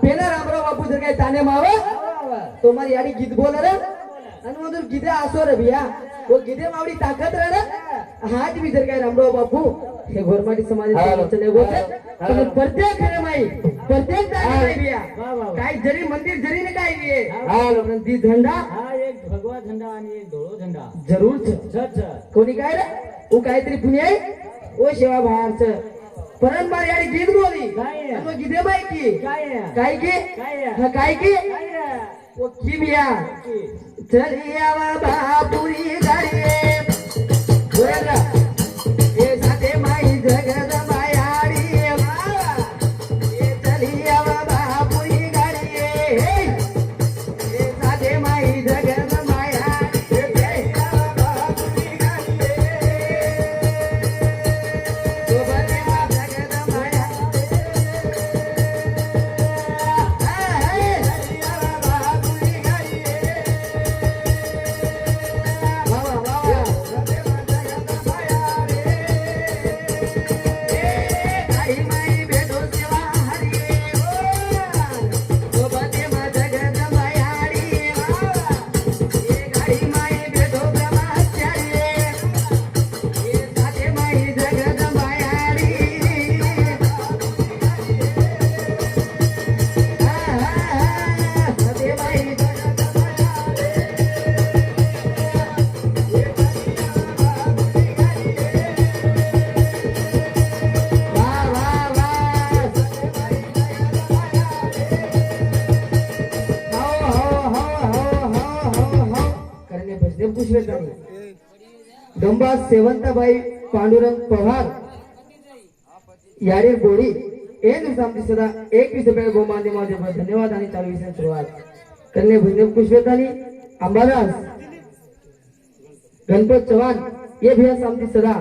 पेना रामराव बापू जर काय ताने माव तो मारी याडी गीत बोल रे आणि मधून गीते आसो रे बिया वो गीते मावडी ताकत रे हात भी जर काय रामराव बापू हे गोरमाटी समाजाचे चले गोते पण प्रत्येक घरे माई प्रत्येक जागी बिया काय जरी मंदिर जरी ने काय बिये हा ती झंडा हा एक भगवा झंडा आणि एक धोळो झंडा जरूर छ कोणी काय रे वो काहीतरी पुणे ओ शेवा बाहेरच परंपरा याडी गीत बोली काय मग गीते बाई की काय काय की वो की बिया चलिया बापुरी गाडी बोला ए साथे माई जगद मायाडी ए चलिया बापुरी गाडी ए साथे माई जगद मायाडी ए बापुरी गाडी सोबत मा जगद माया बापुरी गाडी डंबा सेवंताबाई पांडुरंग पवार याडे गोडी एन सामती सदा 21 रुपये गोमान्य माझे धन्यवाद आणि चालू विषय सुरुवात करणे भजन पुष्पतानी अंबादास गणपत चव्हाण ये भी सामती सदा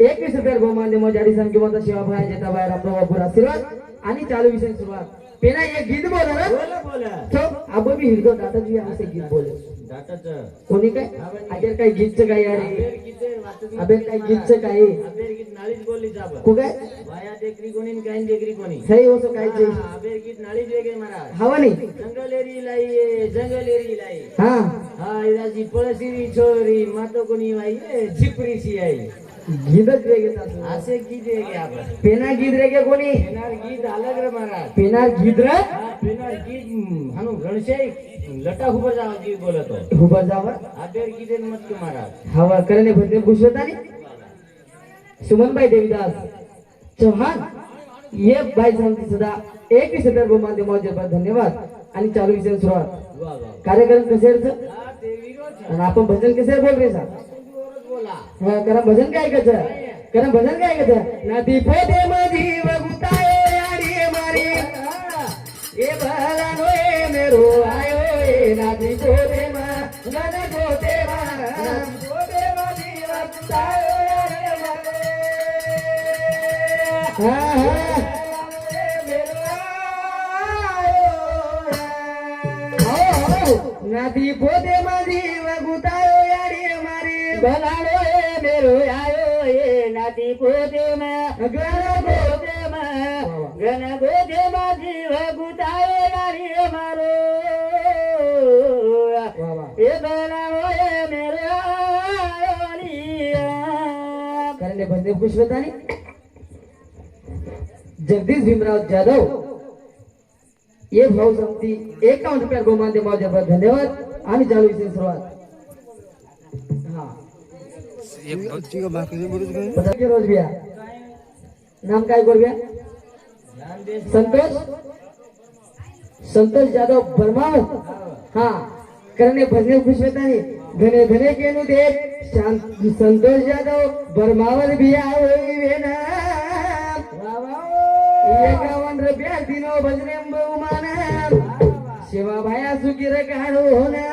21 रुपये गोमान्य माझे आडी संख्या माता शिवाभाई जेताबाई रामराव बापूर आशीर्वाद आणि चालू विषय सुरुवात पेना ये गीत बोल ना बोला तो अब भी हिरदो दादा जी असे गीत बोले दाताचं कोणी काय अगर काय गीतचं काय अरे अबे काय गीतचं काय अबेर गीत नाळीच बोलली जाब को काय वाया देखरी कोणी न काय देखरी कोणी सही होतो काय ते अबेर गीत नाळीच वेगे महाराज हवा नाही जंगलेरी लाई जंगलेरी लाई हा हा इदाची पळसिरी छोरी मातो कोणी वाई झिपरीची आई गीतच वेगळं असं असे गीत वेगे आपण पेना गीत रे के कोणी पेनार गीत अलग रे महाराज पेनार गीत रे पेनार गीत हानु गणशाई लटा हुबर जावा गीत बोलतो हुबर जावा अबेर गीत मत के महाराज हवा करणे भजन पुष्पतानी सुमनबाई देवीदास चव्हाण ये बाई सांगते सदा 21 रुपये गोमान्य माझे धन्यवाद आणि चालू विषय सुरुवात वा वा कार्यक्रम कसे रे हा ते विरोध आणि आपण भजन कसे बोल रे सा बोला हा करा भजन काय करा करा भजन काय करा नदी पोते मधी वगुताए आडी मारी ए भला नोए मेरो आयो ए नदी पोते मा नदी पोते मा नदी पोते मधी वगुताए आडी मारी हा हा नदी पोते मधी वगुताए आडी मारी भला नोए मेरो आयो ए नदी पोते मा गण गोदे मा जीव गुताए नारी मारो ए भला नोए मेरो आयो करणे बंदे पुष्पतानी जगदीश भीमराव जाधव ये भाऊ समती 51 रुपये गोमान्य माझे धन्यवाद आणि चालू विषय सुरुवात रोज बिया नाम काय गोरबिया संतोष संतोष जाधव बर्माव हा करणे भजने खुशतानी घने घने केनु दे संतोष जाधव बर्मावर बिया होई वेना 51 रुपया दिनो भजने बहुमान सेवा भाया सुखी रे काढू होना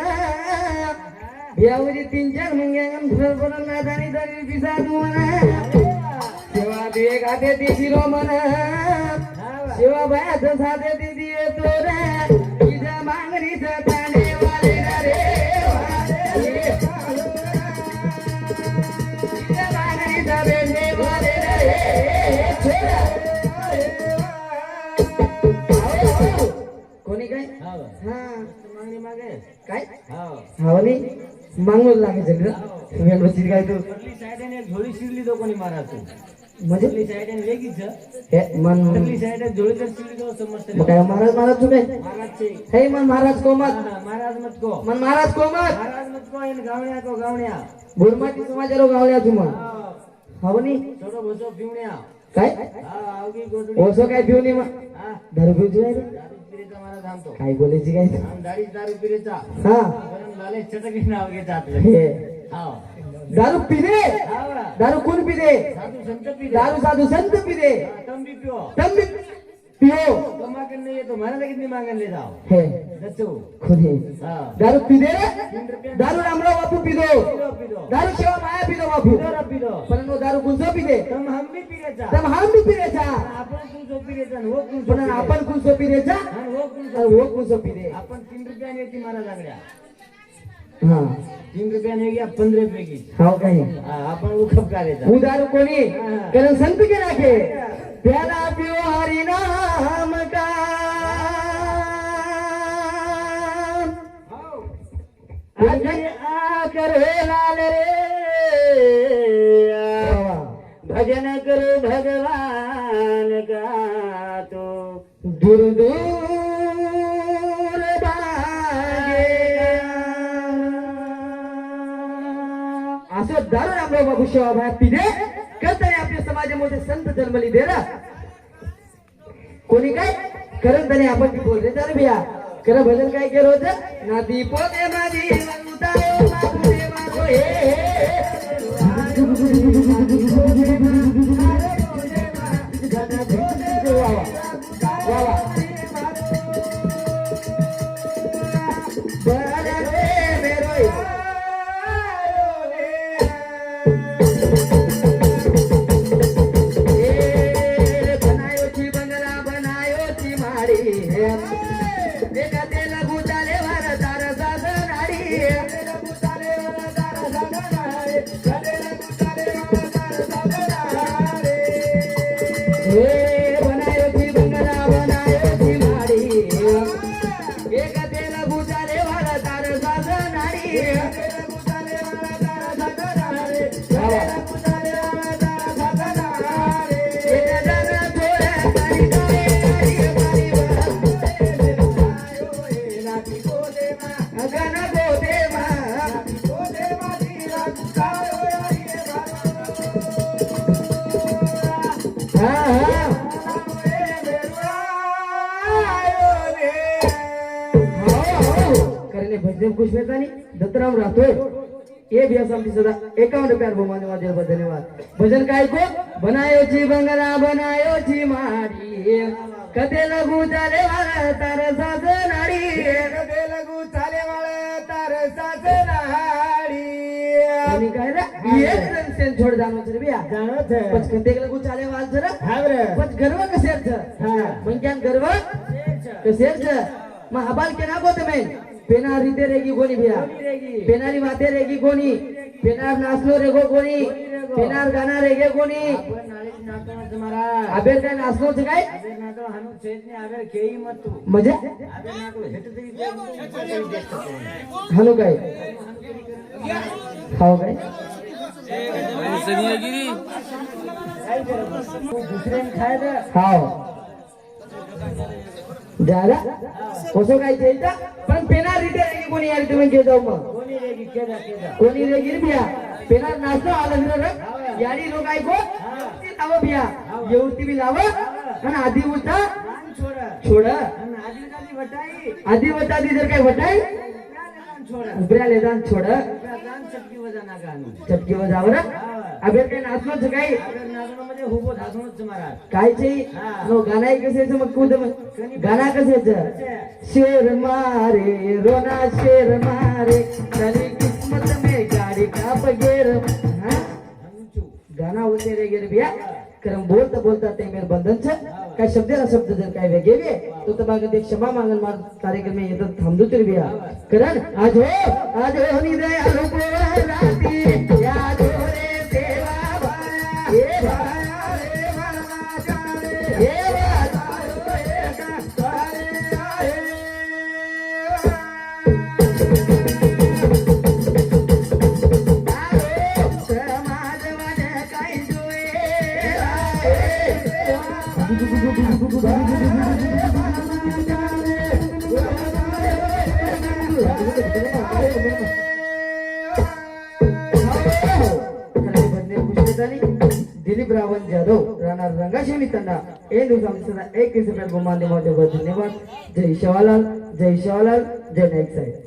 बियावरी 3-4 मुंग्यान फरफरन नादानी दरी पिसा दुना सेवा दिए गाते ती शिरो मना सेवा भाया साथे ती दिए तोरा तुझ्या मागणीचा ताणे वाले रे तुझ्या मागणीचा बेंडे वाले रे कोणी काय हाव हा मागणी मागे काय हाव हावनी मागून लागायचं रे व्यवस्थित काय तू वरली साईडने एक झोळी शिरली तो कोणी महाराज म्हणजे वरली साईडने वेगळीच हे मन वरली साईडने झोळी तर शिरली तो समजते मग काय महाराज महाराज तू काय महाराजचे हे मन महाराज कोमत महाराज मत को मन महाराज कोमत महाराज मत को इन गावण्या को गावण्या गुरमाटी समाजारो गावल्या तू मग हाव हावनी छोटो भोसो पिवण्या काय हा आवगी गोदडी ओसो काय पिऊ नये मग हा दारू पिऊ नाही रे दारू पिरेचा महाराज आणतो काय बोलायची काय दारू पिरेचा हा गरम झाले चटकी नाव घेतात हे हाव दारू पिले हाव दारू कोण पिले साधू संत पिरे दारू साधू संत पिले तंबी पिओ तंबी पियो कमा के नहीं है तो महाराज कितनी मांगन ले जाओ हे दसो खुदे हां दारू पिदे 3 रुपया दारू रामराव बापू पिदो पिदो दारू शिवा माया पिदो बापू पिदो पण नो दारू कुंजो पिदे तम हम भी पिरेचा तम हम भी पिरेचा आपण कुंजो पिरेचा आणि हो कुंजो पण आपण कुंजो पिरेचा आणि हो कुंजो आणि वो कुंजो पिदे आपण 3 रुपयाने येते महाराज आगड्या हा 3 रुपयाने गया 15 रुपये की हाव काय आपण उखप करायचा वो दारू कोणी कारण संत के नाके प्याला पियो हरि नाम का आगे आ करे लाल रे भजन करो भगवान का तो दूर दूर भागे असं दारू रामराव बाबू शिवाभाई पिढे करताना आपल्या समाजामध्ये संत जन्मली दे ना कोणी काय करत त्याने आपण बोल रे तर बिया कर भजन काय केलं होतं नादी पोते माझी उतारो बाबू देवा गो हे खुश नहीं दत्तराम राठोड ये भी असम सदा 51 रुपया बहुमान धन्यवाद भजन काय को बनायो जी बंगला बनायो जी मारी कदे लगू चाले वाला तार सास नाड़ी कदे लगू चाले वाला तार सास नाड़ी आणि काय रे ये सेन छोड़ जानो छे बिया जानो छे पछ कदे लगू चाले वाल छे रे हां रे पछ गर्व कसे छ हां मन क्या गर्व कसे छ म हबाल के ना को तमे पेना रीते रेगी कोणी बिया पेनारी वाते रेगी कोणी पेनार नाचलो रेगो कोणी पेनार गाना रेगे कोणी आबेर काय नाचलो छे काय आबेर नाचो हानु छेतने आबेर केई मत म्हणजे आबेर नाचो हेट तरी हानु काय खाओ काय सनियागिरी दुसरे खाए दे खाओ झाला कसं काय द्यायचा पण पेनार रीते रेगी कोणी यार तुम्ही घे जाऊ मग कोणी रेगी केदा केदा कोणी रेगी बिया पेनार नाचतो आलं रे यारी लोक ऐको ते ताव बिया येवती बी लाव आणि आधी उठा छोड आधी वटा दी जर काय वटाई उभऱ्या लेदान छोड चटकी वजावर अबे काय नाचलोच काय काय चे नो गाणं कसेच मग कूद गाणं कसेच शेर मारे रोना शेर मारे चली किस्मत में गाड़ी का बगैर गाना होते रे गेर बिया करम बोलता बोलता ते मेरे बंधन छ काय शब्दाला शब्द जर काय वेगे वे तो तबाग ते क्षमा मागन मार कार्यक्रम में येत थांबदो तरी बिया करण आज हो निदय आलोक राती याद हो रे देवा भाया हे भाया रे भाया हे भाया रे का तारे आहे दिलीप रावण जाधव राणा रंगाशिवनी तंडा ए दिवसांचा 1 रुपया गुमान धन्यवाद. जय शिवालाल, जय शिवालाल, जय नाईक साहेब.